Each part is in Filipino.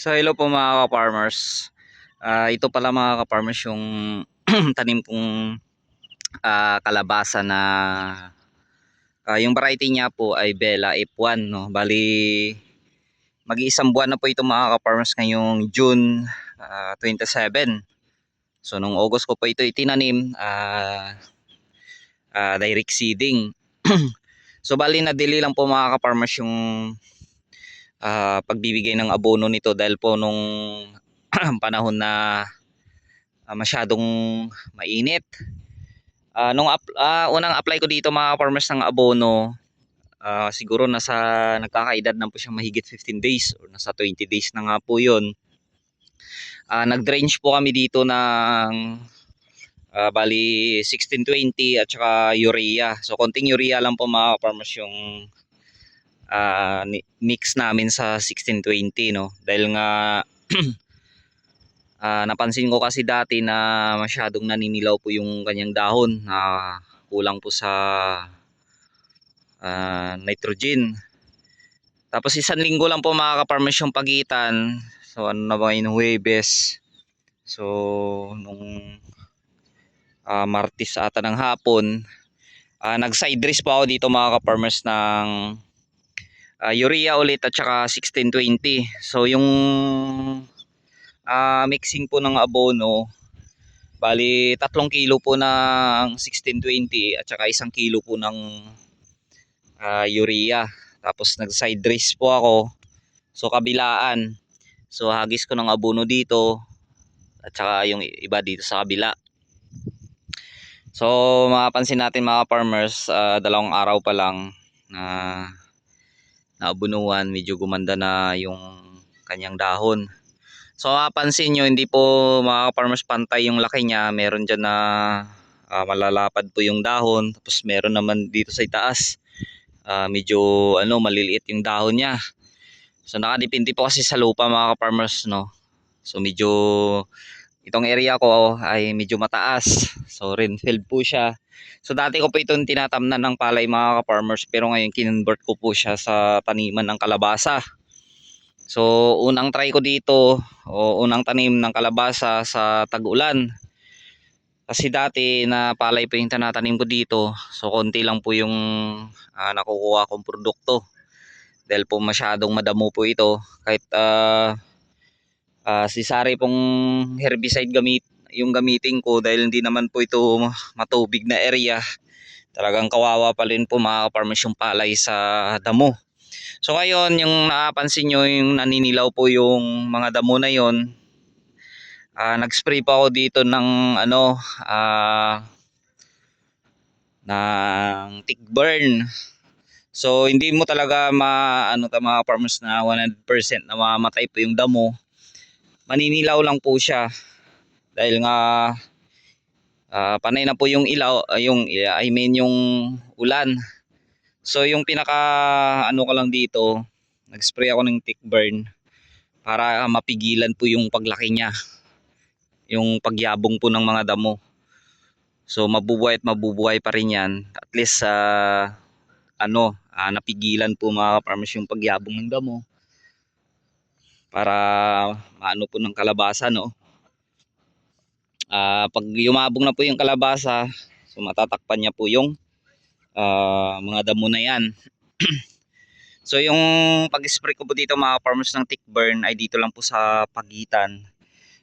So hello po mga ka-farmers. Ito pala mga ka-farmers yung tanim kong kalabasa na yung variety niya po ay Bella F1 no. Bali mag-iisang buwan na po ito mga ka-farmers ngayong June 27. So nung August ko po ito itinanim, direct seeding. So bali nadili lang po mga ka-farmers yung pagbibigay ng abono nito dahil po nung panahon na masyadong mainit. Unang apply ko dito mga farmers ng abono, siguro nasa nagkakaedad na po siyang mahigit 15 days or nasa 20 days na nga po yun. Nag-drench po kami dito ng bali 1620 at saka urea. So konting urea lang po mga farmers yung mix namin sa 1620 no. Dahil nga napansin ko kasi dati na masyadong naninilaw po yung kanyang dahon na kulang po sa nitrogen. Tapos isang linggo lang po mga ka-farmers yung pagitan. So ano na ba yung Huwebes. So nung Martes ata ng hapon, nag-side dress po ako dito mga ka-farmers ng urea ulit at saka 1620. So yung mixing po ng abono, bali 3 kilo po ng 1620 at saka 1 kilo po ng urea. Tapos nag side dress po ako. So kabilaan. So hagis ko ng abono dito at saka yung iba dito sa kabila. So mapapansin natin mga farmers, 2 araw pa lang na naabunuan, medyo gumanda na yung kanyang dahon. So mapapansin nyo, hindi po mga farmers pantay yung laki niya. Meron dyan na malalapad po yung dahon. Tapos meron naman dito sa itaas, medyo maliliit yung dahon niya. So nakadepende po kasi sa lupa mga farmers no. So medyo itong area ko ay medyo mataas. So rainfield po siya. So dati ko po itong tinatamnan ng palay mga farmers, pero ngayon kinonvert ko po siya sa taniman ng kalabasa. So unang try ko dito o unang tanim ng kalabasa sa tag-ulan. Kasi dati na palay po yung tinatanim ko dito. So konti lang po yung nakukuha kong produkto. Dahil po masyadong madamo po ito. Kahit si Sari pong herbicide yung gamitin ko, dahil hindi naman po ito matubig na area. Talagang kawawa pa rin po mga farmers yung palay sa damo. So ngayon yung napansin nyo yung naninilaw po yung mga damo na yon, nag-spray pa ako dito ng ng tick burn. So hindi mo talaga mga farmers na 100% na mamamatay po yung damo. Maninilaw lang po siya dahil nga panay na po yung yung ulan. So yung pinaka ko lang dito, nag-spray ako ng tick burn para mapigilan po yung paglaki niya, yung pagyabong po ng mga damo. So mabubuhay at mabubuhay pa rin yan. At least napigilan po mga farmers yung pagyabong ng damo para maano po ng kalabasa no. Pag yumabong na po yung kalabasa, so matatakpan niya po yung mga damo na yan. So yung pag-spray ko po dito mga farmers ng tick burn ay dito lang po sa pagitan.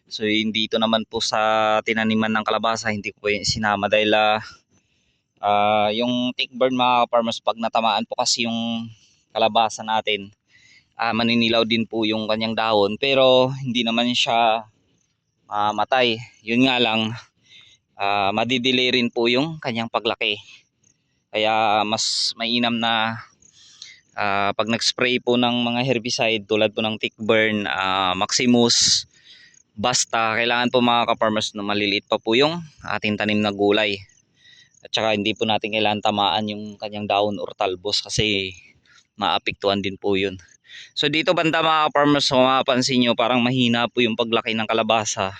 So yung dito naman po sa tinaniman ng kalabasa, hindi ko po yung sinama dahil yung tick burn mga farmers, pag natamaan po kasi yung kalabasa natin, maninilaw din po yung kanyang dahon, pero hindi naman siya matay. Yun nga lang, madidelay rin po yung kanyang paglaki. Kaya mas mainam na pag nag-spray po ng mga herbicide tulad po ng tick burn, Maximus, basta kailangan po mga ka-farmers na maliliit pa po yung ating tanim na gulay. At saka hindi po natin kailangan tamaan yung kanyang dahon or talbos kasi maapektuhan din po yun. So dito banda mga farmers, kung mapapansin nyo, parang mahina po yung paglaki ng kalabasa.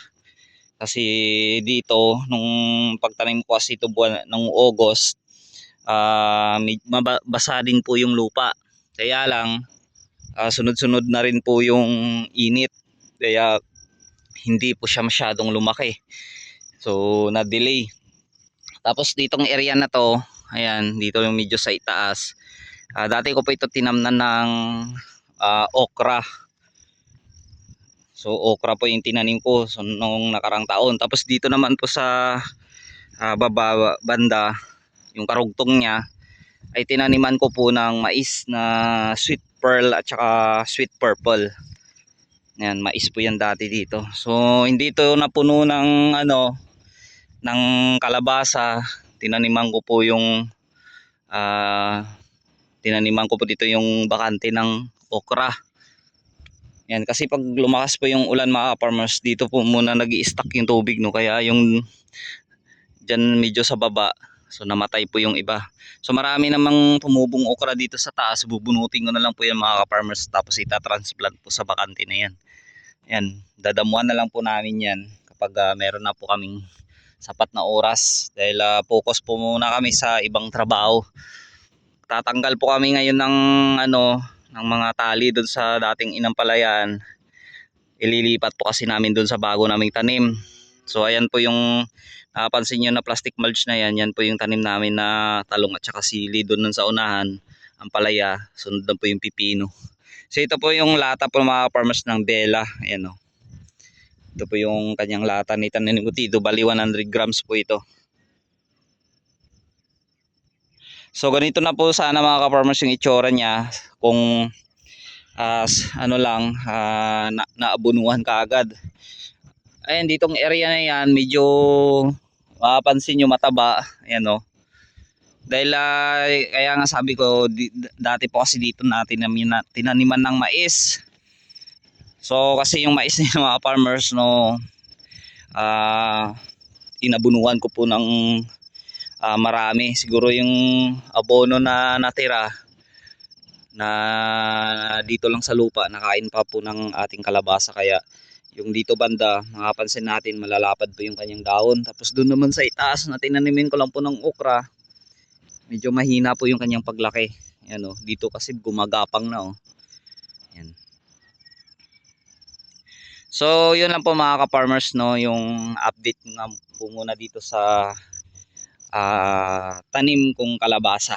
Kasi dito, nung pagtanim ko kasi ito buwan ng August, mabasa din po yung lupa. Kaya lang, sunod-sunod na rin po yung init. Kaya hindi po siya masyadong lumaki. So na-delay. Tapos ditong area na to, ayan, dito yung medyo sa itaas. Dati ko po ito tinamnan ng okra. So okra po yung tinanim ko so, nung nakarang taon. Tapos dito naman po sa baba banda, yung karugtong niya ay tinaniman ko po ng mais na sweet pearl at saka sweet purple. Yan, mais po yan dati dito. So hindi ito napuno ng ng kalabasa. Tinaniman ko po yung tinaniman ko po dito yung bakante ng okra. Yan, kasi pag lumakas po yung ulan mga farmers, dito po muna nag-i-stack yung tubig, no, kaya yung dyan medyo sa baba, so namatay po yung iba. So marami namang tumubong okra dito sa taas, bubunutin ko na lang po yan mga farmers, tapos itatransplant po sa bakante na yan. Yan, dadamuhan na lang po namin yan kapag meron na po kaming sapat na oras, dahil focus po muna kami sa ibang trabaho. Tatanggal po kami ngayon ng ng mga tali doon sa dating inampalayaan. Ililipat po kasi namin doon sa bago naming tanim. So ayan po yung napansin nyo na plastic mulch na yan. Yan po yung tanim namin na talong at saka sili doon sa unahan. Ang palaya, sunod na po yung pipino. So ito po yung lata po mga farmers ng Bella. Ayan o. Ito po yung kanyang lata ni tanim ko dito. Bali 100 grams po ito. So ganito na po sana mga ka-farmers yung itsura niya kung naabunuhan ka agad. Ayan, ditong area na yan medyo mapapansin nyo mataba. Ayan o. Dahil kaya nga sabi ko dati po kasi dito natin tinaniman ng mais. So kasi yung mais ng mga farmers inabunuhan ko po ng marami. Siguro yung abono na natira na dito lang sa lupa nakain pa po ng ating kalabasa, kaya yung dito banda makapansin natin malalapad po yung kanyang dahon. Tapos doon naman sa itaas na tinanimin ko lang po ng okra, medyo mahina po yung kanyang paglaki. Yan o, dito kasi gumagapang na o. Yan. So yun lang po mga ka-farmers, no, yung update nga po muna dito sa tanim kong kalabasa.